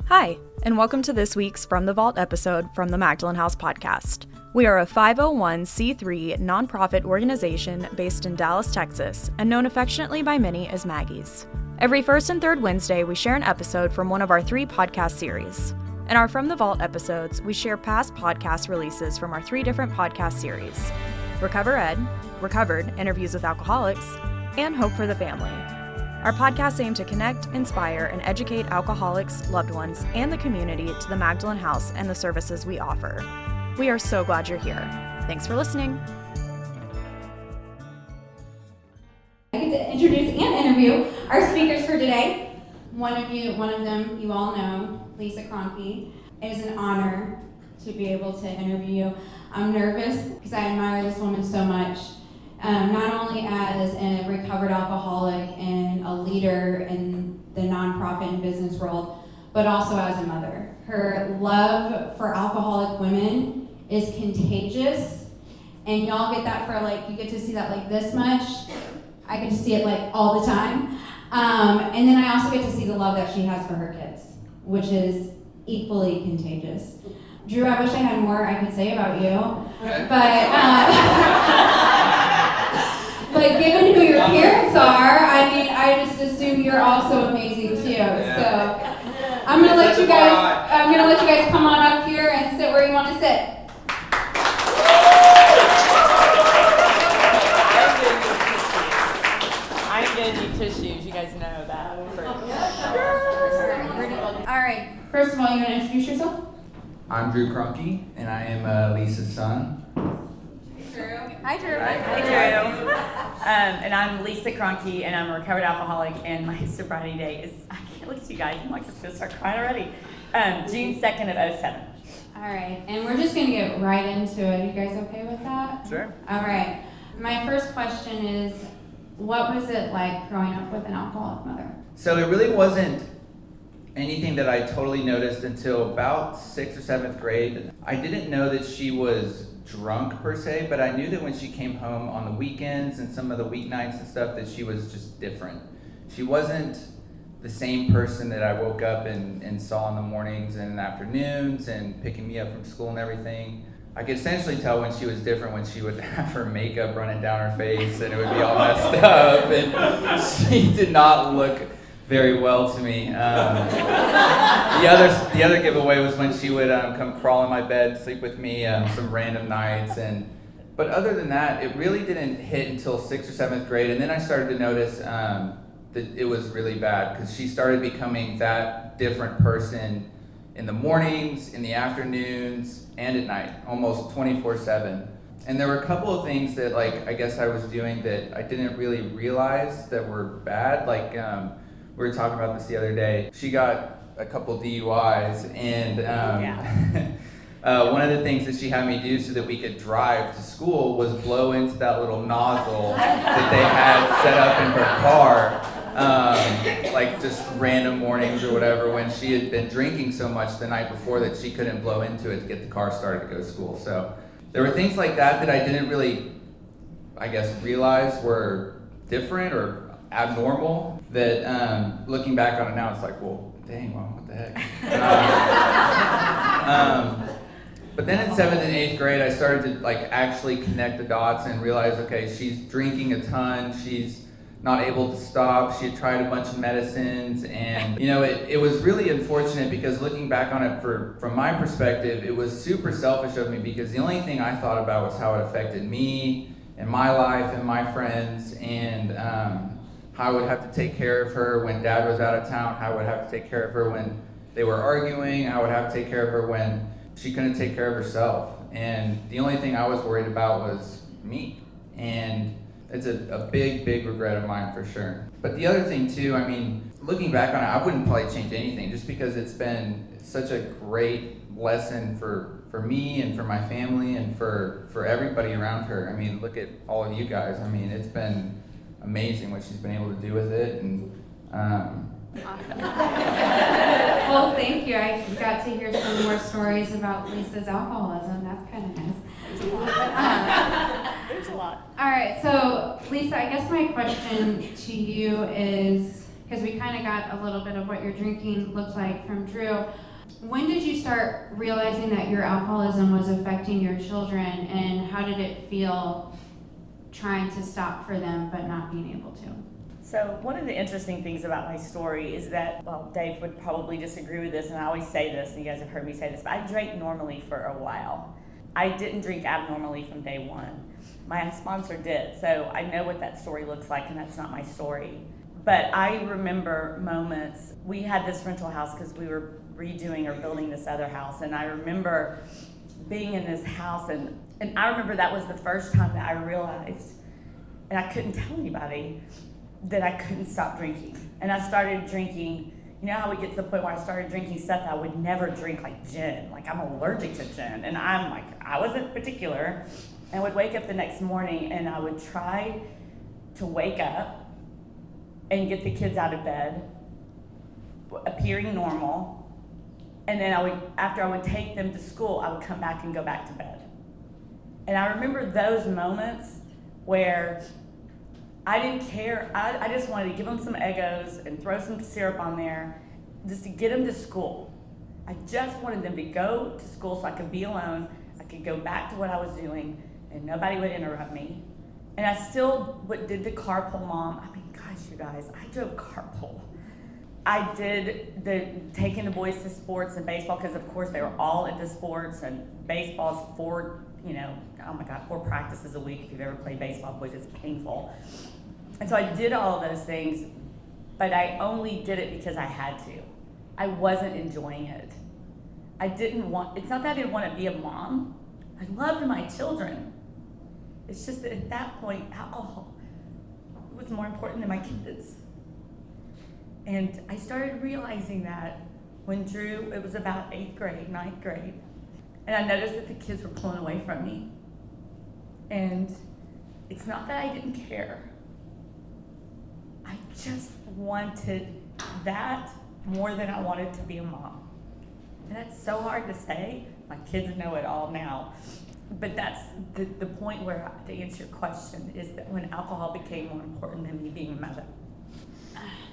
Hi, and welcome to this week's From the Vault episode from the Magdalen House podcast. We are a 501c3 nonprofit organization based in Dallas, Texas, and known affectionately by many as Maggies. Every first and third Wednesday, we share an episode from one of our 3 podcast series. In our From the Vault episodes, we share past podcast releases from our 3 different podcast series: Recover Ed, Recovered, Interviews with Alcoholics, and Hope for the Family. Our podcasts aim to connect, inspire, and educate alcoholics, loved ones, and the community to the Magdalen House and the services we offer. We are so glad you're here. Thanks for listening. I get to introduce and interview our speakers for today. One of them you all know, Lisa Kroencke. It is an honor to be able to interview you. I'm nervous because I admire this woman so much. Not only as a recovered alcoholic and a leader in the nonprofit and business world, but also as a mother. Her love for alcoholic women is contagious, and y'all get that for you get to see that this much. I get to see it all the time. And then I also get to see the love that she has for her kids, which is equally contagious. Drew, I wish I had more I could say about you, but given who your parents are, I just assume you're also amazing too. So I'm gonna let you guys come on up here and sit where you want to sit. I'm gonna need tissues. You guys know that. All right. First of all, you want to introduce yourself? I'm Drew Kroencke, and I am Lisa's son. Hi, Drew. Hi, Drew. And I'm Lisa Kroencke, and I'm a recovered alcoholic, and my sobriety date is, I can't look at you guys, I'm just gonna start crying already. June 2nd of 2007. All right, and we're just gonna get right into it. You guys okay with that? Sure. All right. My first question is, what was it like growing up with an alcoholic mother? So it really wasn't anything that I totally noticed until about 6th or 7th grade. I didn't know that she was drunk per se, but I knew that when she came home on the weekends and some of the weeknights and stuff that she was just different. She wasn't the same person that I woke up and saw in the mornings and afternoons and picking me up from school and everything. I could essentially tell when she was different when she would have her makeup running down her face and it would be all messed up, and she did not look very well to me. The other giveaway was when she would come crawl in my bed, sleep with me some random nights, but other than that, it really didn't hit until 6th or 7th grade, and then I started to notice that it was really bad because she started becoming that different person in the mornings, in the afternoons, and at night, almost 24/7. And there were a couple of things that I guess I was doing that I didn't really realize that were bad. We were talking about this the other day. She got a couple DUIs, and one of the things that she had me do so that we could drive to school was blow into that little nozzle that they had set up in her car, just random mornings or whatever, when she had been drinking so much the night before that she couldn't blow into it to get the car started to go to school. So there were things like that I didn't really, realize were different or abnormal, that looking back on it now, it's well, dang, well, what the heck? But then in 7th and 8th grade, I started to actually connect the dots and realize, okay, she's drinking a ton, she's not able to stop, she had tried a bunch of medicines, and it was really unfortunate because looking back on it from my perspective, it was super selfish of me because the only thing I thought about was how it affected me and my life and my friends, and how I would have to take care of her when Dad was out of town, how I would have to take care of her when they were arguing, how I would have to take care of her when she couldn't take care of herself. And the only thing I was worried about was me. And it's a big, big regret of mine for sure. But the other thing too, looking back on it, I wouldn't probably change anything just because it's been such a great lesson for me and for my family and for everybody around her. Look at all of you guys. It's been amazing what she's been able to do with it, and Well, thank you. I got to hear some more stories about Lisa's alcoholism. That's kind of nice. There's a lot. All right, so Lisa, I guess my question to you is, because we kind of got a little bit of what your drinking looked like from Drew. When did you start realizing that your alcoholism was affecting your children, and how did it feel trying to stop for them but not being able to? So one of the interesting things about my story is that, well, Dave would probably disagree with this, and I always say this, and you guys have heard me say this, but I drank normally for a while. I didn't drink abnormally from day one. My sponsor did, so I know what that story looks like, and that's not my story. But I remember moments, we had this rental house because we were redoing or building this other house, and I remember being in this house, and I remember that was the first time that I realized, and I couldn't tell anybody, that I couldn't stop drinking. And I started drinking, you know how we get to the point where I started drinking stuff that I would never drink, like gin. Like, I'm allergic to gin, and I wasn't particular. And I would wake up the next morning, and I would try to wake up and get the kids out of bed, appearing normal. And then after I would take them to school, I would come back and go back to bed. And I remember those moments where I didn't care. I just wanted to give them some Eggos and throw some syrup on there just to get them to school. I just wanted them to go to school so I could be alone. I could go back to what I was doing and nobody would interrupt me. And I still did the carpool mom. I mean, gosh, you guys, I drove carpool. I did taking the boys to sports and baseball because, of course, they were all into sports, and baseball's 4 practices a week. If you've ever played baseball, boys, it's painful. And so I did all of those things, but I only did it because I had to. I wasn't enjoying it. It's not that I didn't want to be a mom. I loved my children. It's just that at that point, alcohol was more important than my kids. And I started realizing that when Drew, it was about 8th grade, 9th grade, and I noticed that the kids were pulling away from me. And it's not that I didn't care. I just wanted that more than I wanted to be a mom. And that's so hard to say. My kids know it all now. But that's the point where, to answer your question, is that when alcohol became more important than me being a mother.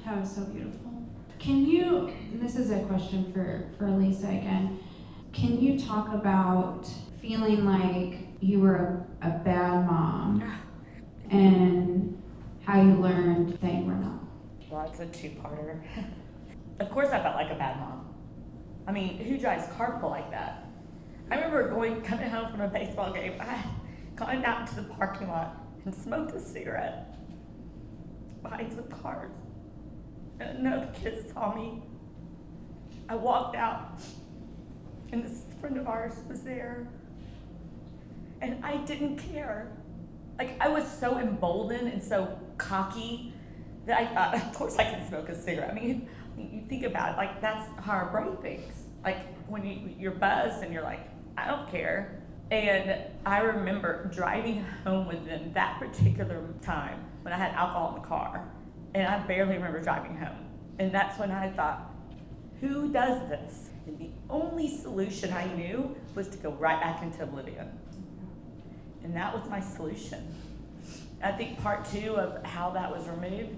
That was so beautiful. Can you, and this is a question for Lisa again, can you talk about feeling like you were a bad mom and how you learned that you were not? Well, it's a 2-parter. Of course I felt like a bad mom. I mean, who drives carpool like that? I remember coming home from a baseball game, I had gone out into the parking lot and smoked a cigarette behind some cars. And none of the kids saw me. I walked out, and this friend of ours was there, and I didn't care. Like, I was so emboldened and so cocky that I thought, of course I can smoke a cigarette. I mean, you think about it, like, that's how our brain thinks. Like, when you're buzzed and you're like, I don't care. And I remember driving home with them that particular time when I had alcohol in the car. And I barely remember driving home. And that's when I thought, who does this? And the only solution I knew was to go right back into oblivion. And that was my solution. I think part 2 of how that was removed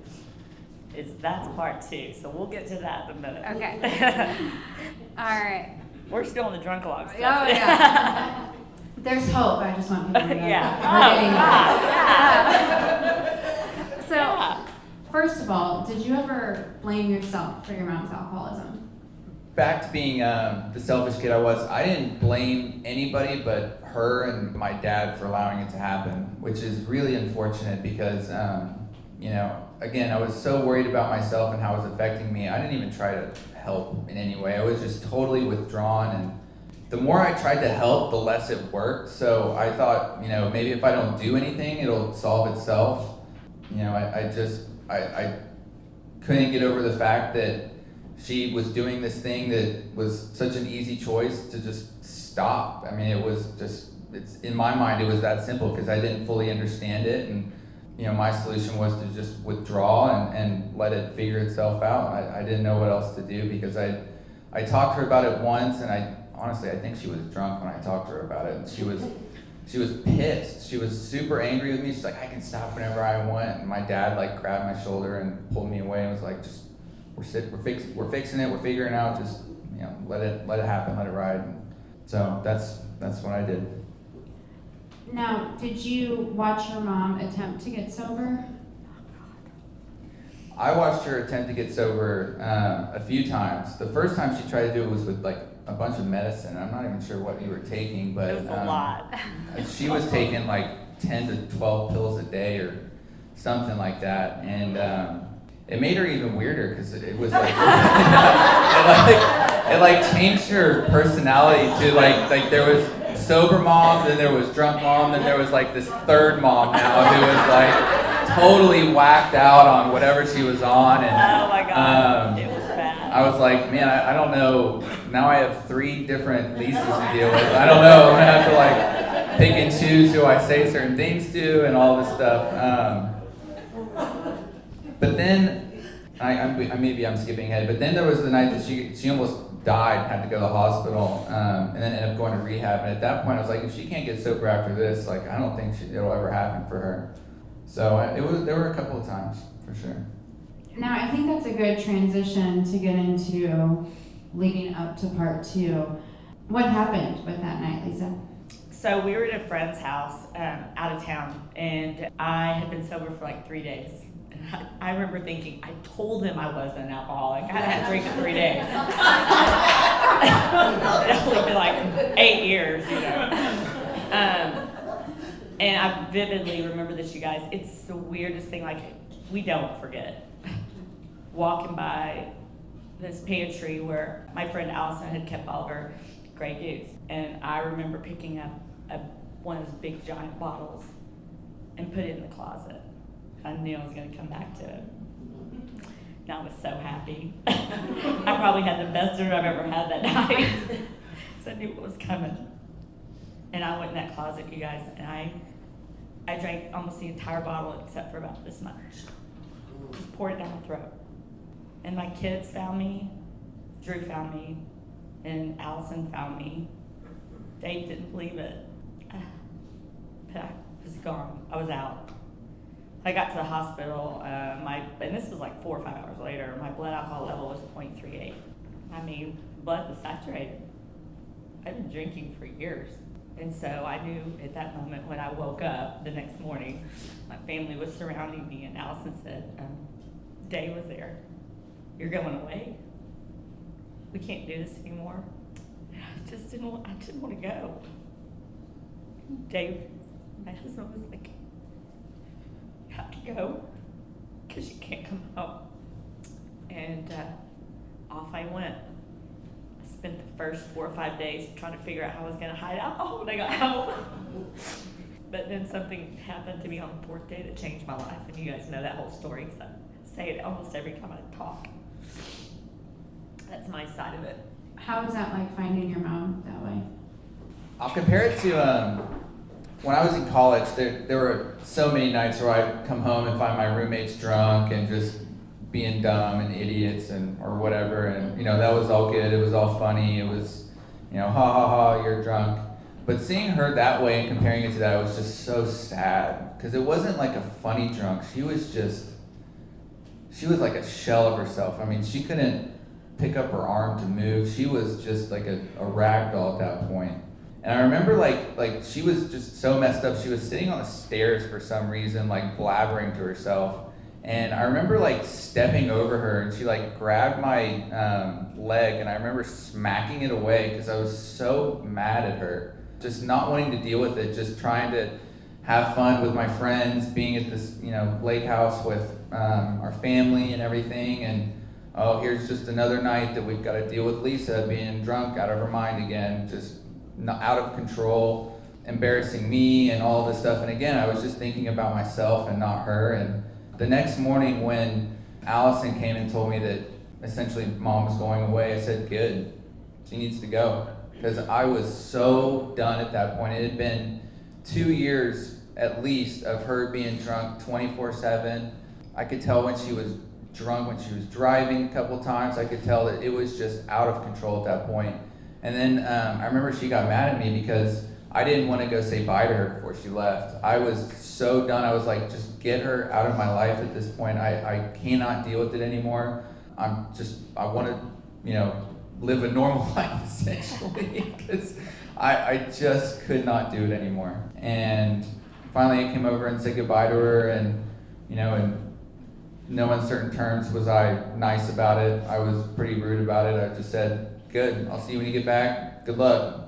that's part 2. So we'll get to that in a minute. Okay. All right. We're still in the drunk log stuff. Oh, yeah. There's hope. I just want people to know. Yeah. So, first of all, did you ever blame yourself for your mom's alcoholism? Back to being the selfish kid I was, I didn't blame anybody but her and my dad for allowing it to happen, which is really unfortunate because, again, I was so worried about myself and how it was affecting me. I didn't even try to help in any way. I was just totally withdrawn, and the more I tried to help, the less it worked. So I thought, maybe if I don't do anything, it'll solve itself. I couldn't get over the fact that she was doing this thing that was such an easy choice to just stop. I mean, it's in my mind, it was that simple because I didn't fully understand it. And, my solution was to just withdraw and let it figure itself out. I didn't know what else to do because I talked to her about it once, and I think she was drunk when I talked to her about it. And she was she was pissed. She was super angry with me. She's like, I can stop whenever I want. And my dad like grabbed my shoulder and pulled me away and was like, just we're fixing it. We're figuring it out. Just let it happen. Let it ride. And so that's what I did. Now, did you watch your mom attempt to get sober? I watched her attempt to get sober a few times. The first time she tried to do it was with like a bunch of medicine. I'm not even sure what you were taking, but It was a lot. She was taking like 10 to 12 pills a day or something like that, and it made her even weirder because it was like it changed her personality to like there was sober mom, then there was drunk mom, then there was like this third mom now who was like totally whacked out on whatever she was on, and oh my God, it was bad. I was like, man, I don't know. Now I have 3 different leases to deal with. I don't know. I'm gonna have to like pick and choose who I say certain things to and all this stuff. But then, maybe I'm skipping ahead. But then there was the night that she almost died, had to go to the hospital, and then ended up going to rehab. And at that point, I was like, if she can't get sober after this, like I don't think it'll ever happen for her. So there were a couple of times for sure. Now, I think that's a good transition to get into leading up to part 2. What happened with that night, Lisa? So we were at a friend's house out of town, and I had been sober for like 3 days. And I remember thinking, I told him I wasn't an alcoholic. I hadn't drank in 3 days. It only been like 8 years, And I vividly remember this, you guys. It's the weirdest thing. Like, we don't forget. Walking by this pantry where my friend Allison had kept all of her Grey Goose, and I remember picking up one of those big giant bottles and put it in the closet. I knew I was going to come back to it, and I was so happy. I probably had the best dinner I've ever had that night, because I knew what was coming. And I went in that closet, you guys, and I drank almost the entire bottle except for about this much. Just poured it down my throat. And my kids found me, Drew found me, and Allison found me. They didn't believe it. But I was gone. I was out. I got to the hospital, and this was like 4 or 5 hours later, my blood alcohol level was 0.38. I mean, blood was saturated. I've been drinking for years. And so I knew at that moment when I woke up the next morning, my family was surrounding me, and Allison said, Dave was there. You're going away. We can't do this anymore. And I didn't want to go. Dave, my husband, was like, you have to go because you can't come home. And off I went. I spent the first 4 or 5 days trying to figure out how I was going to hide alcohol when I got home. But then something happened to me on the 4th day that changed my life, and you guys know that whole story because I say it almost every time I talk. That's my side of it. How was that like finding your mom that way? I'll compare it to when I was in college. There were so many nights where I'd come home and find my roommates drunk and just being dumb and idiots or whatever, and that was all good. It was all funny. It was ha ha ha, you're drunk. But seeing her that way and comparing it to that was just so sad, because it wasn't like a funny drunk. She was like a shell of herself. I mean, she couldn't pick up her arm to move. She was just like a rag doll at that point. And I remember like she was just so messed up. She was sitting on the stairs for some reason, like blabbering to herself. And I remember like stepping over her, and she like grabbed my leg, and I remember smacking it away because I was so mad at her. Just not wanting to deal with it, just trying to have fun with my friends, being at this lake house with our family and everything. And oh, here's just another night that we've got to deal with Lisa being drunk out of her mind again, just out of control, embarrassing me and all this stuff. And again, I was just thinking about myself and not her. And the next morning when Allison came and told me that essentially Mom was going away, I said, good, she needs to go. Because I was so done at that point. It had been 2 years at least of her being drunk 24/7. I could tell when she was drunk, when she was driving a couple times. I could tell that it was just out of control at that point. And then I remember she got mad at me because I didn't want to go say bye to her before she left. I was so done. I was like, just get her out of my life at this point. I cannot deal with it anymore. I want to, live a normal life essentially, because I just could not do it anymore. And finally I came over and said goodbye to her, and, in no uncertain terms was I nice about it. I was pretty rude about it. I just said, good, I'll see you when you get back. Good luck.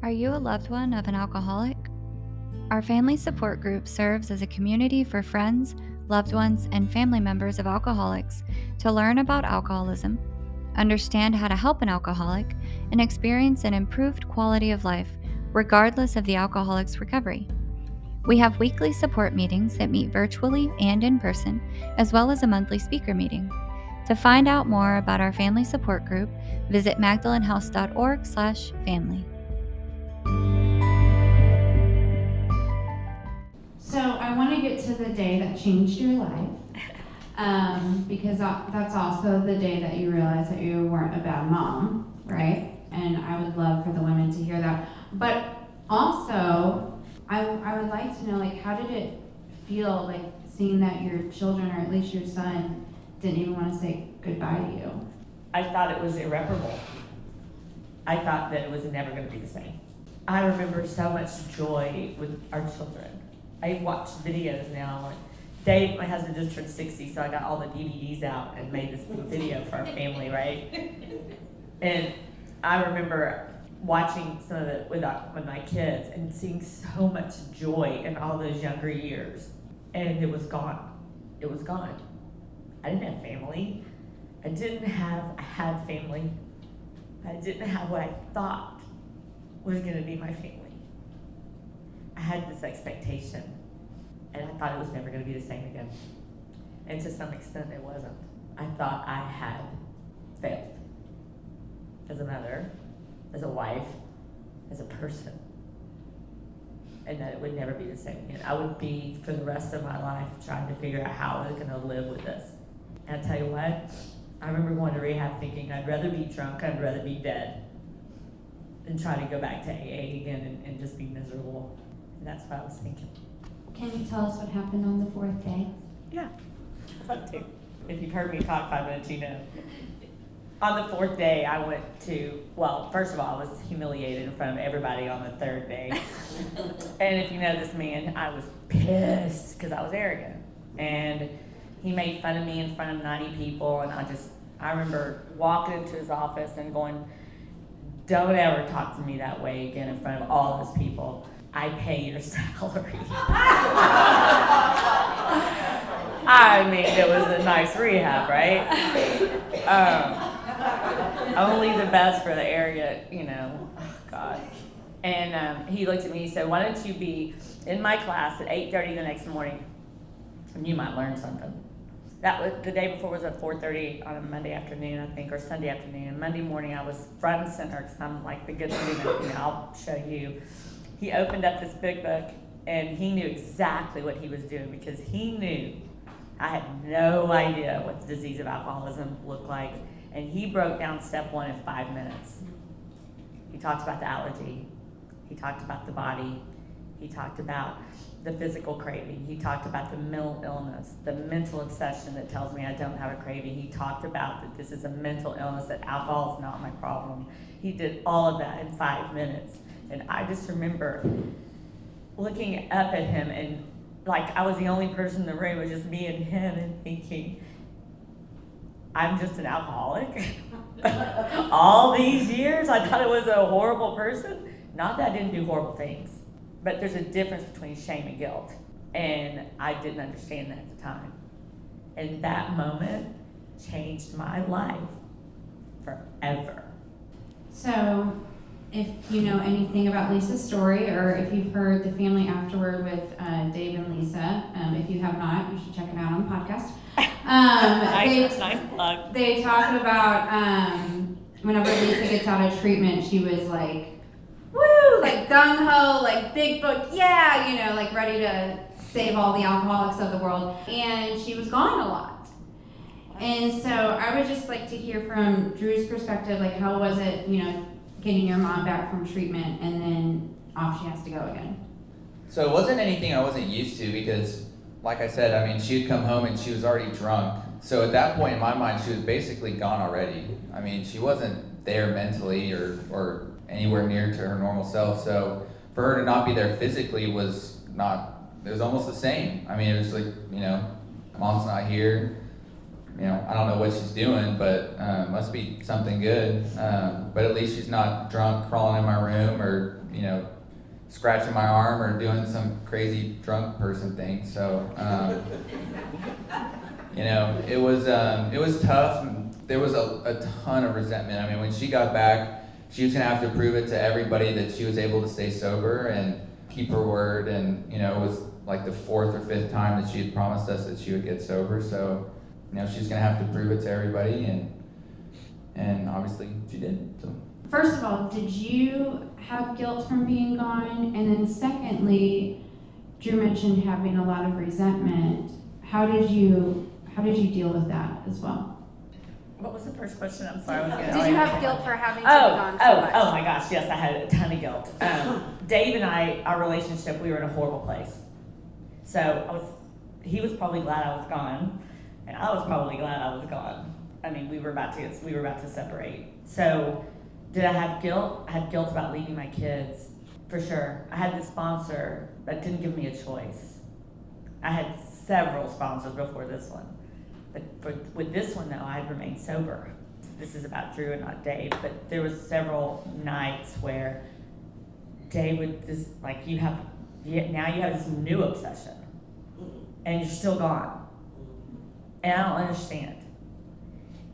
Are you a loved one of an alcoholic? Our family support group serves as a community for friends, loved ones, and family members of alcoholics to learn about alcoholism, understand how to help an alcoholic, and experience an improved quality of life regardless of the alcoholic's recovery. We have weekly support meetings that meet virtually and in person, as well as a monthly speaker meeting. To find out more about our family support group, visit magdalenhouse.org/family. So I want to get to the day that changed your life, because that's also the day that you realized that you weren't a bad mom, right? And I would love for the women to hear that. But also, I would like to know, like, how did it feel, like, seeing that your children, or at least your son, didn't even want to say goodbye to you? I thought it was irreparable. I thought that it was never going to be the same. I remember so much joy with our children. I watch videos now. Like Dave, my husband, just turned 60, so I got all the DVDs out and made this video for our family, right? And I remember watching some of it with my kids and seeing so much joy in all those younger years. And it was gone. It was gone. I didn't have family. I had family. I didn't have what I thought was going to be my family. I had this expectation, and I thought it was never going to be the same again. And to some extent, it wasn't. I thought I had failed as a mother, as a wife, as a person, and that it would never be the same again. I would be, for the rest of my life, trying to figure out how I was going to live with this. And I'll tell you what, I remember going to rehab thinking I'd rather be drunk, I'd rather be dead, than try to go back to AA again and just be miserable. And that's what I was thinking. Can you tell us what happened on the 4th day? Yeah, I'd love to. If you've heard me talk 5 minutes, you know. On the 4th day, I went to, well, first of all, I was humiliated in front of everybody on the 3rd day. And if you know this man, I was pissed because I was arrogant. And he made fun of me in front of 90 people, and I remember walking into his office and going, don't ever talk to me that way again in front of all those people. I pay your salary. I mean, it was a nice rehab, right? Only the best for the area, oh, God. And he looked at me and said, why don't you be in my class at 8:30 the next morning, and you might learn something. That was the day before was at 4:30 on a Monday afternoon, I think, or Sunday afternoon. And Monday morning I was front and center because I'm like the good student, I'll show you. He opened up this big book, and he knew exactly what he was doing because he knew I had no idea what the disease of alcoholism looked like. And he broke down step 1 in 5 minutes. He talked about the allergy. He talked about the body. He talked about the physical craving. He talked about the mental illness, the mental obsession that tells me I don't have a craving. He talked about that this is a mental illness, that alcohol is not my problem. He did all of that in 5 minutes. And I just remember looking up at him, and like I was the only person in the room, it was just me and him, and thinking, I'm just an alcoholic? All these years I thought I was a horrible person? Not that I didn't do horrible things, but there's a difference between shame and guilt, and I didn't understand that at the time. And that moment changed my life forever. So, if you know anything about Lisa's story, or if you've heard the family afterward with Dave and Lisa, if you have not, you should check it out on the podcast. Nice plug. They talk about whenever Lisa gets out of treatment, she was like, woo, like gung-ho, like big book, yeah, like ready to save all the alcoholics of the world. And she was gone a lot. And so I would just like to hear from Drew's perspective, like how was it, getting your mom back from treatment and then off she has to go again? So it wasn't anything I wasn't used to because, like I said, I mean, she had come home and she was already drunk. So at that point in my mind, she was basically gone already. I mean, she wasn't there mentally or anywhere near to her normal self. So for her to not be there physically it was almost the same. I mean, it was like, mom's not here. I don't know what she's doing, but must be something good. But at least she's not drunk, crawling in my room, or scratching my arm, or doing some crazy drunk person thing. So, it was tough. There was a ton of resentment. I mean, when she got back, she was gonna have to prove it to everybody that she was able to stay sober and keep her word. And it was like the 4th or 5th time that she had promised us that she would get sober. So. She's gonna have to prove it to everybody, and obviously she did. So. First of all, did you have guilt from being gone? And then secondly, Drew mentioned having a lot of resentment. How did you deal with that as well? What was the first question? I'm sorry. Did you have guilt for having to be gone so much? Oh my gosh, yes, I had a ton of guilt. Dave and I, our relationship, we were in a horrible place. So he was probably glad I was gone. And I was probably glad I was gone. I mean, we were about to separate. So, did I have guilt? I had guilt about leaving my kids, for sure. I had the sponsor that didn't give me a choice. I had several sponsors before this one. But with this one, though, I had remained sober. This is about Drew and not Dave, but there was several nights where Dave would just, like, now you have this new obsession, and you're still gone. And I don't understand.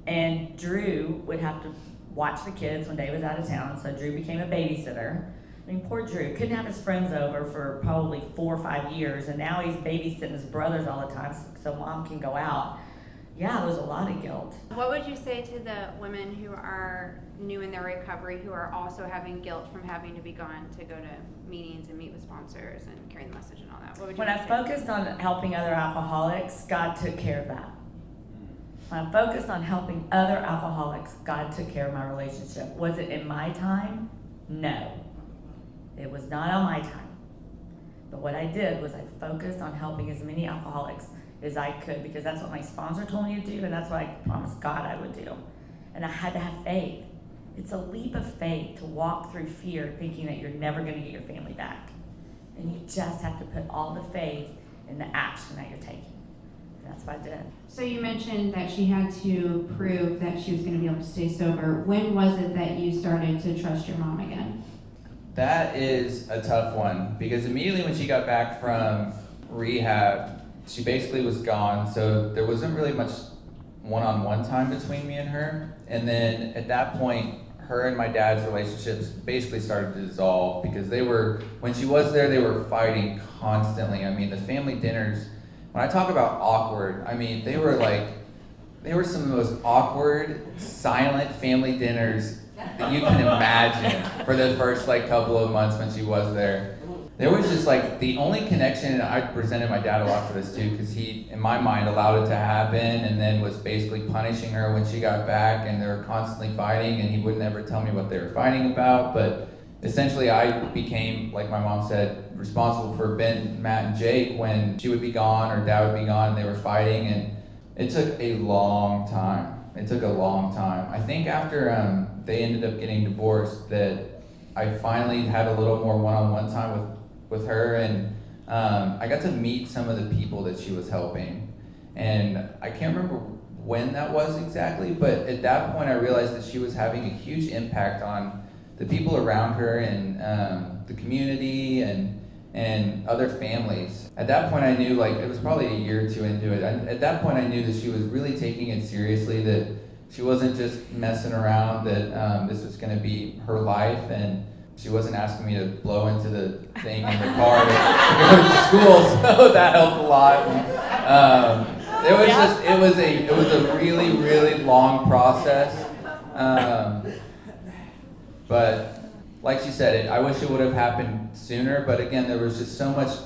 And Drew would have to watch the kids when Dave was out of town, so Drew became a babysitter. I mean, poor Drew couldn't have his friends over for probably 4 or 5 years, and now he's babysitting his brothers all the time so mom can go out. Yeah, there was a lot of guilt. What would you say to the women who are new in their recovery, who are also having guilt from having to be gone to go to meetings and meet with sponsors and carry the message and all that? What would you When I focused on helping other alcoholics, God took care of that. When I focused on helping other alcoholics, God took care of my relationship. Was it in my time? No. It was not on my time. But what I did was I focused on helping as many alcoholics as I could, because that's what my sponsor told me to do, and that's what I promised God I would do. And I had to have faith. It's a leap of faith to walk through fear thinking that you're never going to get your family back. And you just have to put all the faith in the action that you're taking. And that's what I did. So you mentioned that she had to prove that she was going to be able to stay sober. When was it that you started to trust your mom again? That is a tough one, because immediately when she got back from rehab, she basically was gone, so there wasn't really much one-on-one time between me and her. And then at that point, her and my dad's relationships basically started to dissolve, because when she was there, they were fighting constantly. I mean, the family dinners, when I talk about awkward, I mean, they were some of the most awkward, silent family dinners that you can imagine for the first couple of months when she was there. There was just the only connection, and I presented my dad a lot for this too, because he, in my mind, allowed it to happen and then was basically punishing her when she got back, and they were constantly fighting, and he would never tell me what they were fighting about. But essentially I became, like my mom said, responsible for Ben, Matt, and Jake when she would be gone or dad would be gone and they were fighting, and it took a long time. I think after they ended up getting divorced that I finally had a little more one-on-one time with her, and I got to meet some of the people that she was helping. And I can't remember when that was exactly, but at that point I realized that she was having a huge impact on the people around her and the community and other families. At that point I knew, it was probably a year or two into it, at that point I knew that she was really taking it seriously, that she wasn't just messing around, that this was going to be her life, and she wasn't asking me to blow into the thing in the car to go to school, so that helped a lot. It was a really, really long process. But like she said, I wish it would have happened sooner, but again, there was just so much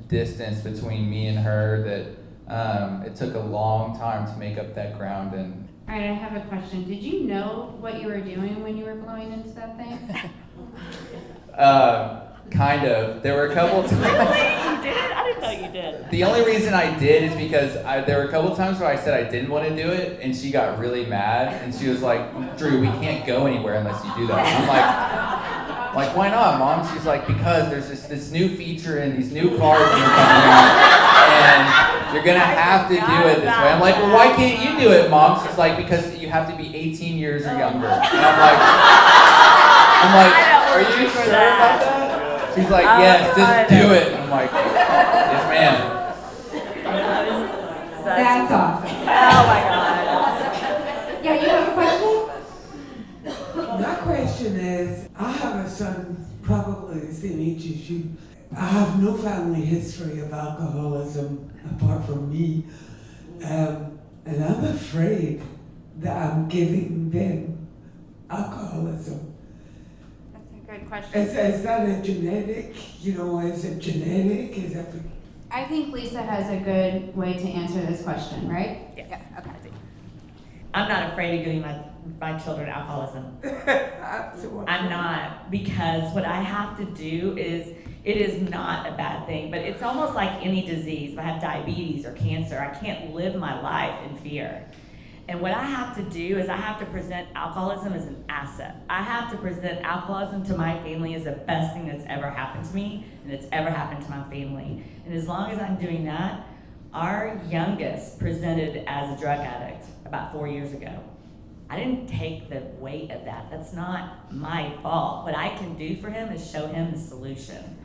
distance between me and her that It took a long time to make up that ground. And All right, I have a question. Did you know what you were doing when you were blowing into that thing? Kind of. There were a couple times. You did? I didn't know you did. The only reason I did is because there were a couple times where I said I didn't want to do it, and she got really mad, and she was like, "Drew, we can't go anywhere unless you do that." And I'm like, why not, Mom? She's like, because there's this new feature and these new cars that are coming out, and you're gonna have to do it this way. I'm like, well, why can't you do it, Mom? She's like, because you have to be 18 years or younger. And I'm like, are you sure about that? She's like, yes, just do it. And I'm like, yes, ma'am. That's awesome. Oh my God. Yeah, you have a question? My question is, I have a son probably the same age as you. I have no family history of alcoholism apart from me. And I'm afraid that I'm giving them alcoholism. Good question. Is that a genetic, is it genetic? Is it... I think Lisa has a good way to answer this question, right? Yes. Okay. I'm not afraid of giving my children alcoholism. Absolutely. I'm not, because what I have to do is, it is not a bad thing, but it's almost like any disease. If I have diabetes or cancer, I can't live my life in fear. And what I have to do is I have to present alcoholism as an asset. I have to present alcoholism to my family as the best thing that's ever happened to me and that's ever happened to my family. And as long as I'm doing that, our youngest presented as a drug addict about 4 years ago. I didn't take the weight of that. That's not my fault. What I can do for him is show him the solution.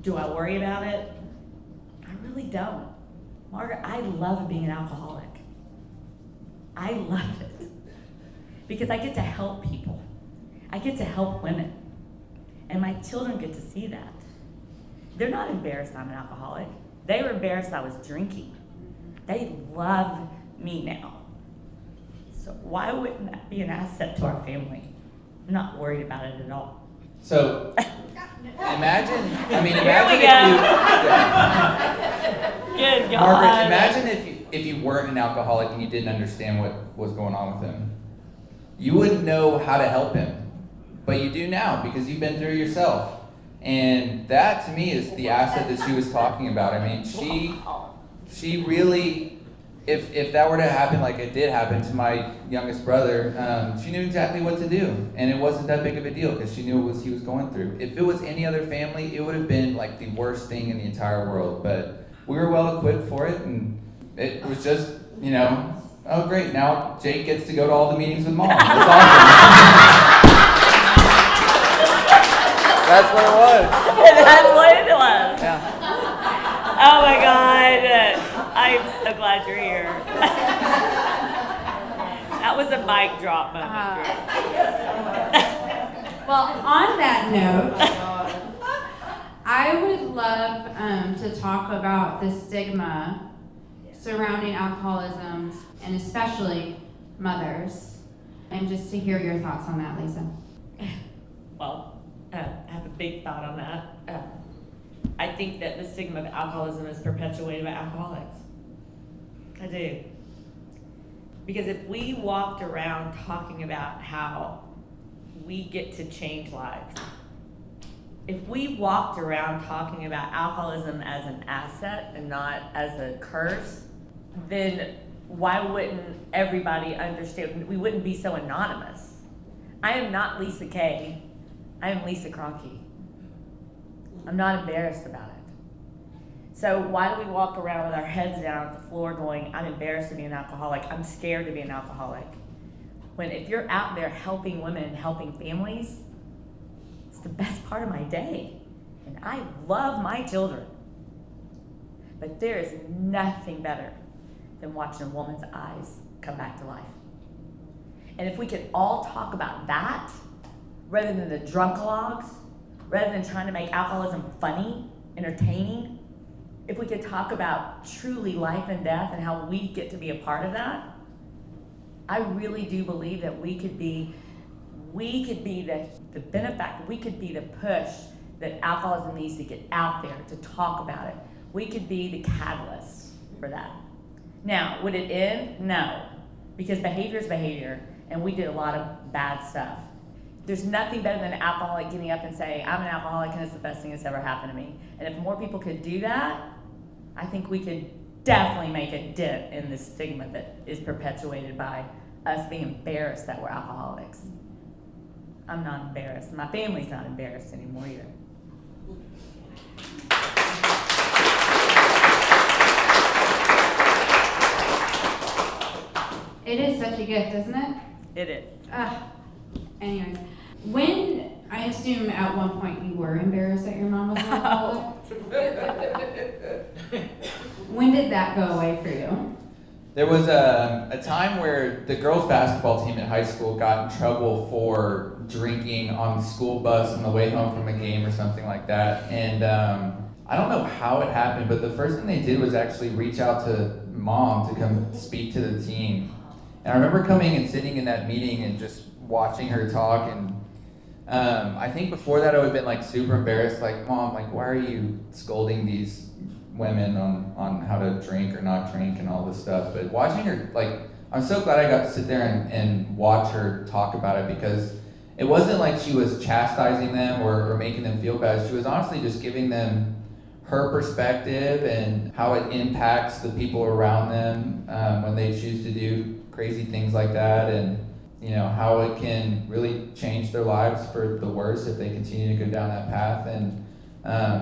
Do I worry about it? I really don't. Margaret, I love being an alcoholic. I love it because I get to help people. I get to help women, and my children get to see that. They're not embarrassed I'm an alcoholic. They were embarrassed I was drinking. They love me now. So why wouldn't that be an asset to our family? I'm not worried about it at all. So imagine Good God. Margaret, imagine if you weren't an alcoholic and you didn't understand what was going on with him. You wouldn't know how to help him, but you do now because you've been through it yourself. And that to me is the asset that she was talking about. I mean, she really, if that were to happen like it did happen to my youngest brother, she knew exactly what to do. And it wasn't that big of a deal because she knew what he was going through. If it was any other family, it would have been like the worst thing in the entire world. But we were well equipped for it, and it was just, oh great, now Jake gets to go to all the meetings with Mom. That's awesome. That's what it was. That's what it was. Yeah. Oh my God. I'm so glad you're here. That was a mic drop moment. Well, on that note, I would love to talk about the stigma surrounding alcoholism, and especially mothers, and just to hear your thoughts on that, Lisa. Well, I have a big thought on that. I think that the stigma of alcoholism is perpetuated by alcoholics. I do. Because if we walked around talking about how we get to change lives, if we walked around talking about alcoholism as an asset and not as a curse, then why wouldn't everybody understand? We wouldn't be so anonymous. I am not Lisa Kay. I am Lisa Kroencke. I'm not embarrassed about it. So why do we walk around with our heads down at the floor going, I'm embarrassed to be an alcoholic, I'm scared to be an alcoholic? When if you're out there helping women and helping families, it's the best part of my day. And I love my children. But there is nothing better than watching a woman's eyes come back to life. And if we could all talk about that, rather than the drunkalogs, rather than trying to make alcoholism funny, entertaining, if we could talk about truly life and death and how we get to be a part of that, I really do believe that we could be the benefactor, we could be the push that alcoholism needs to get out there to talk about it. We could be the catalyst for that. Now, would it end? No, because behavior is behavior, and we did a lot of bad stuff. There's nothing better than an alcoholic getting up and saying, I'm an alcoholic and it's the best thing that's ever happened to me. And if more people could do that, I think we could definitely make a dent in the stigma that is perpetuated by us being embarrassed that we're alcoholics. I'm not embarrassed. My family's not embarrassed anymore either. It is such a gift, isn't it? It is. Anyways, when, I assume at one point you were embarrassed that your mom was an alcoholic. When did that go away for you? There was a time where the girls' basketball team at high school got in trouble for drinking on the school bus on the way home from a game or something like that. And I don't know how it happened, but the first thing they did was actually reach out to mom to come speak to the team. And I remember coming and sitting in that meeting and just watching her talk. And I think before that I would have been like super embarrassed, like, Mom, like, why are you scolding these women on how to drink or not drink and all this stuff? But watching her, like, I'm so glad I got to sit there and watch her talk about it, because it wasn't like she was chastising them or making them feel bad. She was honestly just giving them her perspective and how it impacts the people around them when they choose to do crazy things like that, and you know how it can really change their lives for the worse if they continue to go down that path. And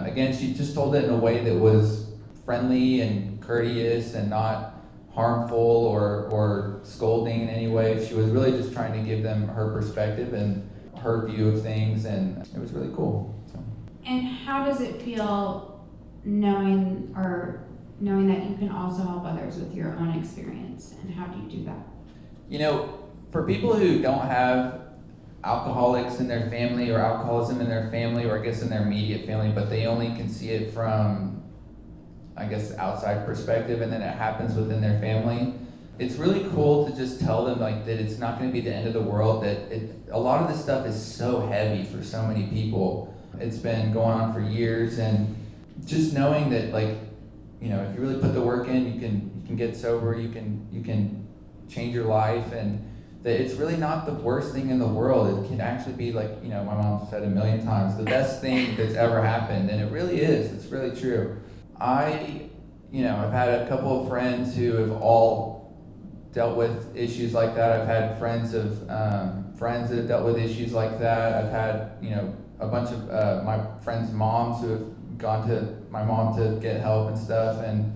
again, she just told it in a way that was friendly and courteous and not harmful or scolding in any way. She was really just trying to give them her perspective and her view of things, and it was really cool. So. And how does it feel knowing that you can also help others with your own experience, and how do you do that? You know, for people who don't have alcoholics in their family or alcoholism in their family, or I guess in their immediate family, but they only can see it from, I guess, outside perspective, and then it happens within their family, it's really cool to just tell them like that it's not going to be the end of the world, that a lot of this stuff is so heavy for so many people. It's been going on for years, and just knowing that, like, you know, if you really put the work in, you can get sober, you can change your life, and that it's really not the worst thing in the world. It can actually be, like, you know, my mom said a million times, the best thing that's ever happened, and it really is. It's really true. I've had a couple of friends who have all dealt with issues like that. I've had friends that have dealt with issues like that. I've had, you know, a bunch of my friends' moms who have gone to my mom to get help and stuff. And,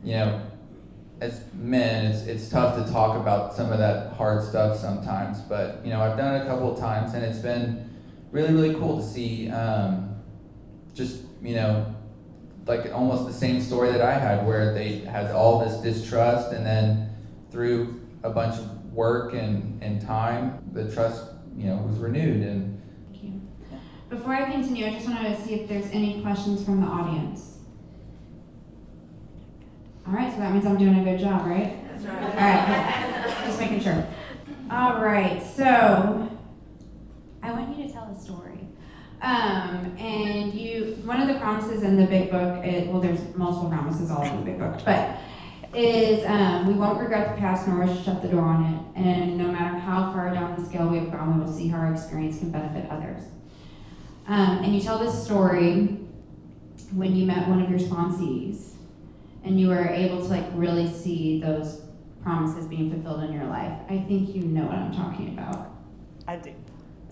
you know, as men, it's tough to talk about some of that hard stuff sometimes. But, you know, I've done it a couple of times, and it's been really, really cool to see just, you know, like almost the same story that I had, where they had all this distrust, and then through a bunch of work and time, the trust, you know, was renewed. And Thank you. Before I continue, I just wanted to see if there's any questions from the audience. All right, so that means I'm doing a good job, right? That's right. All right, just making sure. All right, so I want you to tell a story. And one of the promises in the big book, there's multiple promises all in the big book, but is we won't regret the past nor shut the door on it. And no matter how far down the scale we have gone, we will see how our experience can benefit others. And you tell this story when you met one of your sponsees, and you were able to like really see those promises being fulfilled in your life. I think you know what I'm talking about. I do.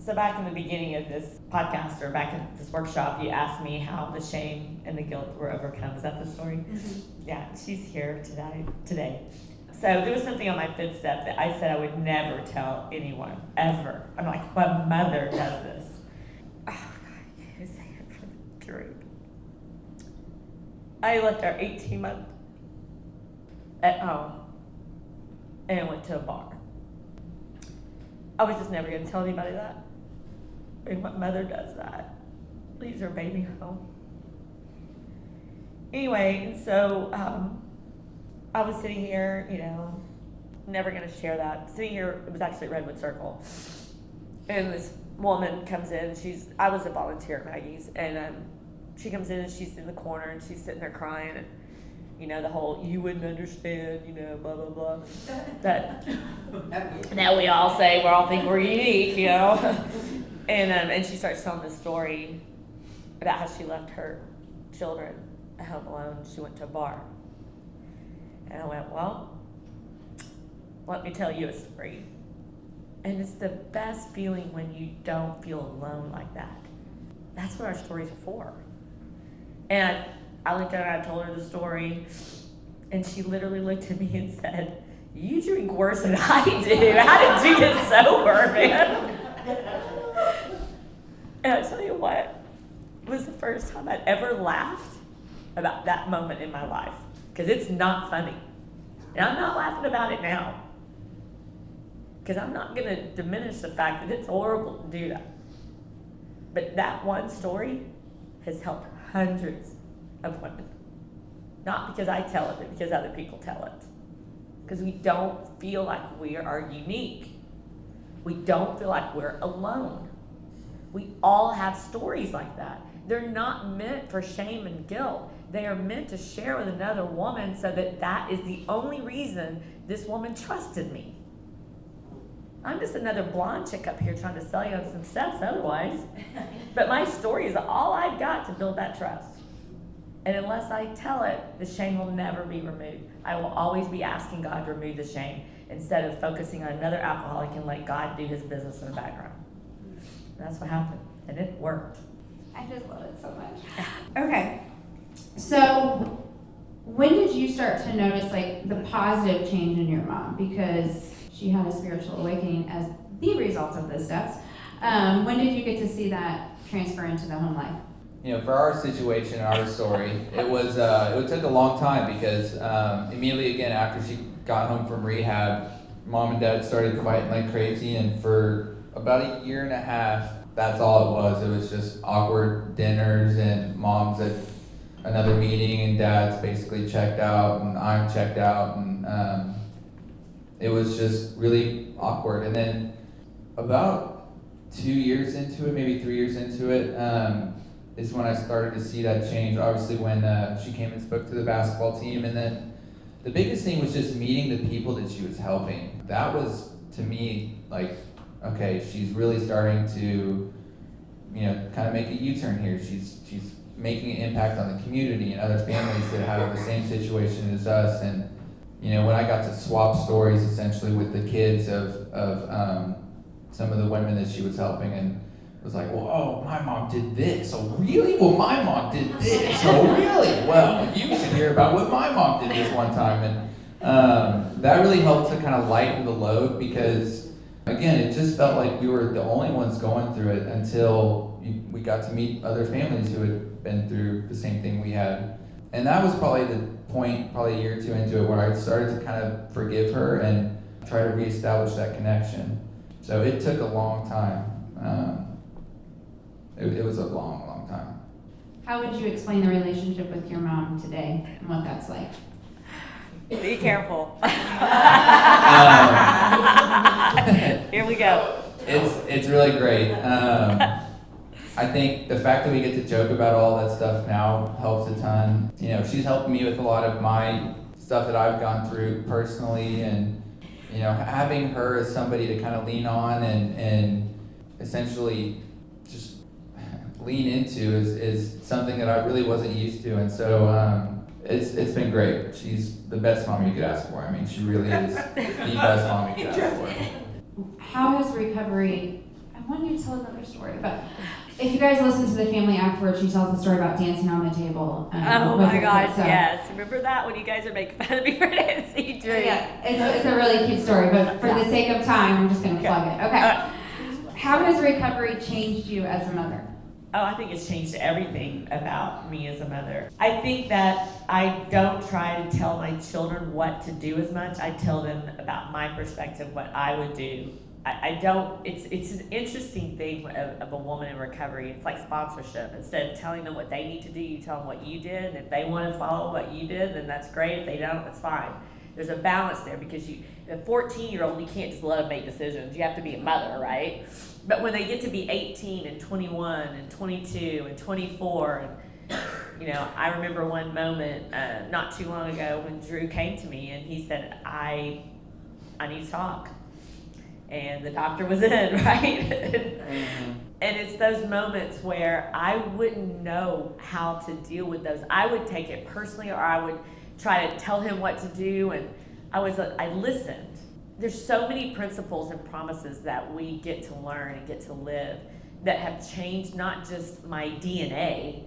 So back in the beginning of this podcast, or back in this workshop, you asked me how the shame and the guilt were overcome. Is that the story? Mm-hmm. Yeah, she's here today. So there was something on my fifth step that I said I would never tell anyone, ever. I'm like, what mother does this? Oh, God, I can't say it for the group. I left our 18-month at home and went to a bar. I was just never going to tell anybody that. And what mother does that? Leaves her baby home. Anyway, and so I was sitting here, you know, never going to share that. Sitting here, it was actually at Redwood Circle. And this woman comes in, I was a volunteer at Maggie's, and she comes in and she's in the corner and she's sitting there crying, and, You know, the whole, you wouldn't understand, you know, blah, blah, blah. That now we all say, we all think we're unique, you know. And she starts telling this story about how she left her children at home alone. She went to a bar. And I went, well, let me tell you a story. And it's the best feeling when you don't feel alone like that. That's what our stories are for. And I looked at her, I told her the story, and she literally looked at me and said, you drink worse than I do. How did you get sober, man? And I tell you what, it was the first time I'd ever laughed about that moment in my life. Because it's not funny. And I'm not laughing about it now. Because I'm not going to diminish the fact that it's horrible to do that. But that one story has helped hundreds of women. Not because I tell it, but because other people tell it. Because we don't feel like we are unique. We don't feel like we're alone. We all have stories like that. They're not meant for shame and guilt. They are meant to share with another woman so that that is the only reason this woman trusted me. I'm just another blonde chick up here trying to sell you on some steps otherwise. But my story is all I've got to build that trust. And unless I tell it, the shame will never be removed. I will always be asking God to remove the shame instead of focusing on another alcoholic and let God do his business in the background. That's what happened, and it worked. I just love it so much. Okay, so when did you start to notice like the positive change in your mom? Because she had a spiritual awakening as the result of the steps. When did you get to see that transfer into the home life? You know, for our situation, our story, it took a long time because immediately again after she got home from rehab, mom and dad started fighting like crazy, and for about a year and a half, that's all it was. It was just awkward dinners, and mom's at another meeting, and dad's basically checked out, and I'm checked out, and it was just really awkward. And then about 2 years into it, maybe 3 years into it, is when I started to see that change. Obviously when she came and spoke to the basketball team, and then the biggest thing was just meeting the people that she was helping. That was, to me, like, okay, she's really starting to, you know, kind of make a U-turn here. She's making an impact on the community and other families that have the same situation as us. And, you know, when I got to swap stories essentially with the kids of some of the women that she was helping, and it was like, well, oh, my mom did this. Oh, really? Well, my mom did this. Oh, really? Well, you should hear about what my mom did this one time. And that really helped to kind of lighten the load because, again, it just felt like we were the only ones going through it until we got to meet other families who had been through the same thing we had. And that was probably the point, probably a year or two into it, where I started to kind of forgive her and try to reestablish that connection. So it took a long time. It was a long, long time. How would you explain the relationship with your mom today and what that's like? Be careful. Here we go. It's really great. I think the fact that we get to joke about all that stuff now helps a ton. You know, she's helped me with a lot of my stuff that I've gone through personally, and, you know, having her as somebody to kind of lean on and essentially just lean into is something that I really wasn't used to. And so it's been great. She's the best mom you could ask for. I mean, she really is the best mom you could ask for. How has recovery, I want you to tell another story, but if you guys listen to the family afterwards, she tells the story about dancing on the table. Oh my gosh, yes. Remember that when you guys are making fun of me for dancing? Yeah, it's a really cute story, but for the sake of time, I'm just going to plug it. Okay. How has recovery changed you as a mother? Oh, I think it's changed everything about me as a mother. I think that I don't try to tell my children what to do as much. I tell them about my perspective, what I would do. I don't, it's an interesting thing of a woman in recovery. It's like sponsorship. Instead of telling them what they need to do, you tell them what you did. And if they want to follow what you did, then that's great. If they don't, that's fine. There's a balance there because a 14-year-old, you can't just let them make decisions. You have to be a mother, right? But when they get to be 18 and 21 and 22 and 24, and You know, I remember one moment not too long ago when Drew came to me and he said, I need to talk. And the doctor was in, right? Mm-hmm. And it's those moments where I wouldn't know how to deal with those. I would take it personally, or I would try to tell him what to do, and I listened. There's so many principles and promises that we get to learn and get to live that have changed not just my DNA,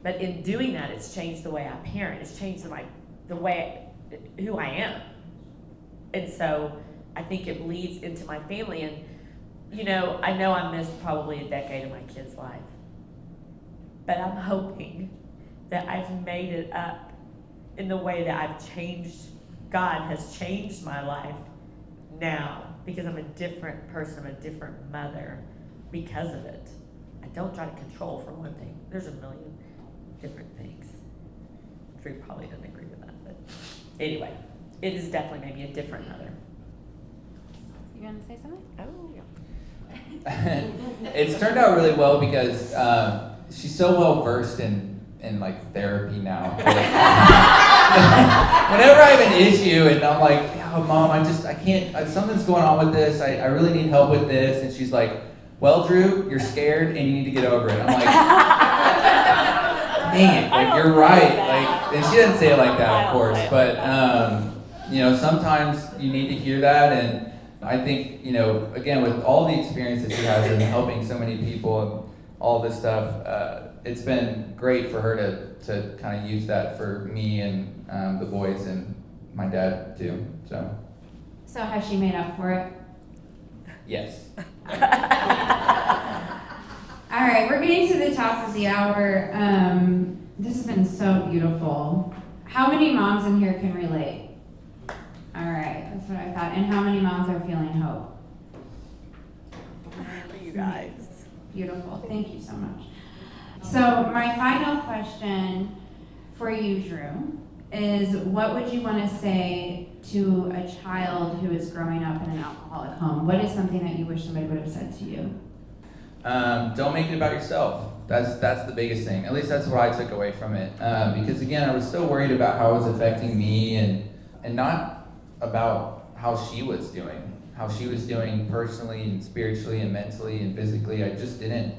but in doing that, it's changed the way I parent. It's changed the way who I am. And so I think it bleeds into my family. And you know I missed probably a decade of my kid's life, but I'm hoping that I've made it up in the way that I've changed. God has changed my life now because I'm a different person, I'm a different mother because of it. I don't try to control, for one thing. There's a million different things. Drew probably doesn't agree with that, but anyway, it is definitely maybe a different mother. You gonna say something? Oh, yeah. It's turned out really well because she's so well versed in like therapy now. Whenever I have an issue and I'm like, oh, Mom, I can't, something's going on with this. I really need help with this. And she's like, well, Drew, you're scared and you need to get over it. I'm like, dang it, like you're right. Like, and she didn't say it like that, of course, but you know, sometimes you need to hear that. And I think, you know, again, with all the experience that she has in helping so many people and all this stuff, it's been great for her to kind of use that for me and the boys and my dad too. So has she made up for it? Yes. All right, we're getting to the top of the hour. This has been so beautiful. How many moms in here can relate? All right, that's what I thought. And how many moms are feeling hope? For you guys. Beautiful. Thank you so much. So my final question for you, Drew, is what would you want to say to a child who is growing up in an alcoholic home? What is something that you wish somebody would have said to you? Don't make it about yourself. That's the biggest thing. At least that's what I took away from it. Because again, I was so worried about how it was affecting me and not about how she was doing personally and spiritually and mentally and physically. I just didn't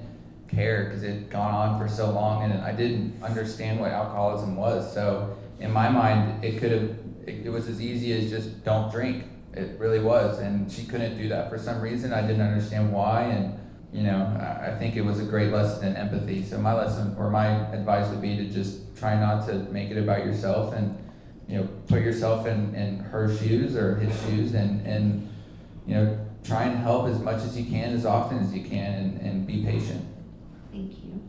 care because it had gone on for so long and I didn't understand what alcoholism was. So in my mind, it was as easy as just don't drink. It really was. And she couldn't do that for some reason. I didn't understand why. And you know, I think it was a great lesson in empathy. So my advice would be to just try not to make it about yourself and, you know, put yourself in her shoes or his shoes and you know, try and help as much as you can, as often as you can, and be patient. Thank you.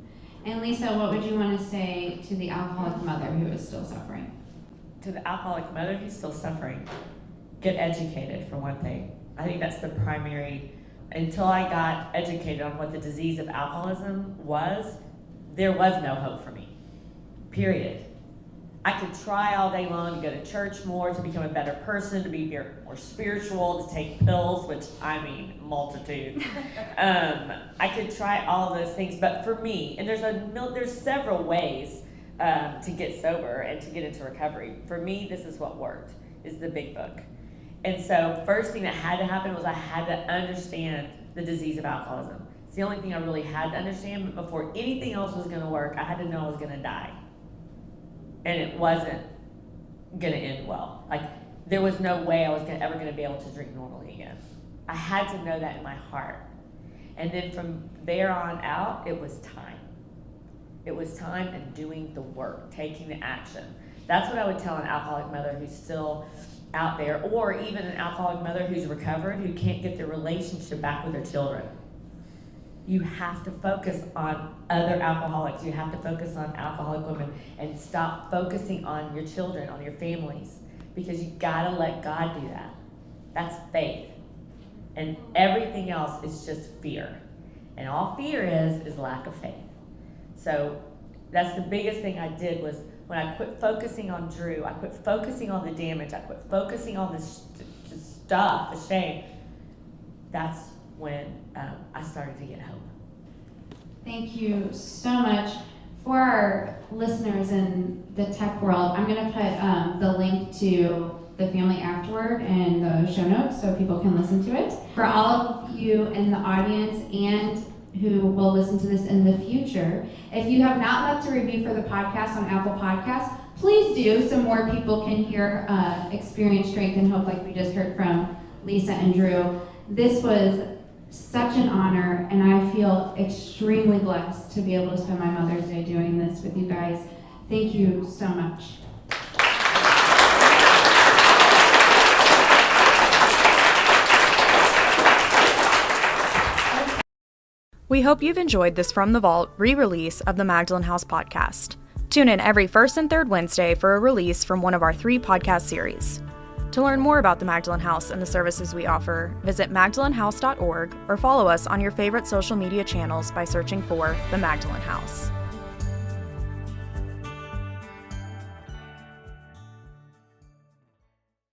And Lisa, what would you want to say to the alcoholic mother who is still suffering? To the alcoholic mother who's still suffering, get educated, for one thing. I think that's the primary. Until I got educated on what the disease of alcoholism was, there was no hope for me, period. I could try all day long to go to church more, to become a better person, to be more spiritual, to take pills, which I mean, multitude. I could try all of those things, but for me, and there's several ways to get sober and to get into recovery. For me, this is what worked, is the big book. And so first thing that had to happen was I had to understand the disease of alcoholism. It's the only thing I really had to understand, but before anything else was gonna work, I had to know I was gonna die. And it wasn't gonna end well. Like, there was no way I was ever gonna be able to drink normally again. I had to know that in my heart. And then from there on out, it was time. It was time and doing the work, taking the action. That's what I would tell an alcoholic mother who's still out there, or even an alcoholic mother who's recovered, who can't get their relationship back with their children. You have to focus on other alcoholics. You have to focus on alcoholic women and stop focusing on your children, on your families, because you gotta let God do that. That's faith. And everything else is just fear. And all fear is lack of faith. So that's the biggest thing I did was when I quit focusing on Drew, I quit focusing on the damage, I quit focusing on the stuff, the shame. That's when I started to get hope. Thank you so much For our listeners in the tech world, I'm going to put the link to the Family Afterward in the show notes so people can listen to it. For all of you in the audience and who will listen to this in the future, if you have not left a review for the podcast on Apple Podcasts, please do so more people can hear experience strength and hope like we just heard from Lisa and Drew. This was such an honor, and I feel extremely blessed to be able to spend my Mother's Day doing this with you guys. Thank you so much. We hope you've enjoyed this From the Vault re-release of the Magdalen House podcast. Tune in every first and third Wednesday for a release from one of our 3 podcast series. To learn more about the Magdalen House and the services we offer, visit magdalenhouse.org or follow us on your favorite social media channels by searching for the Magdalen House.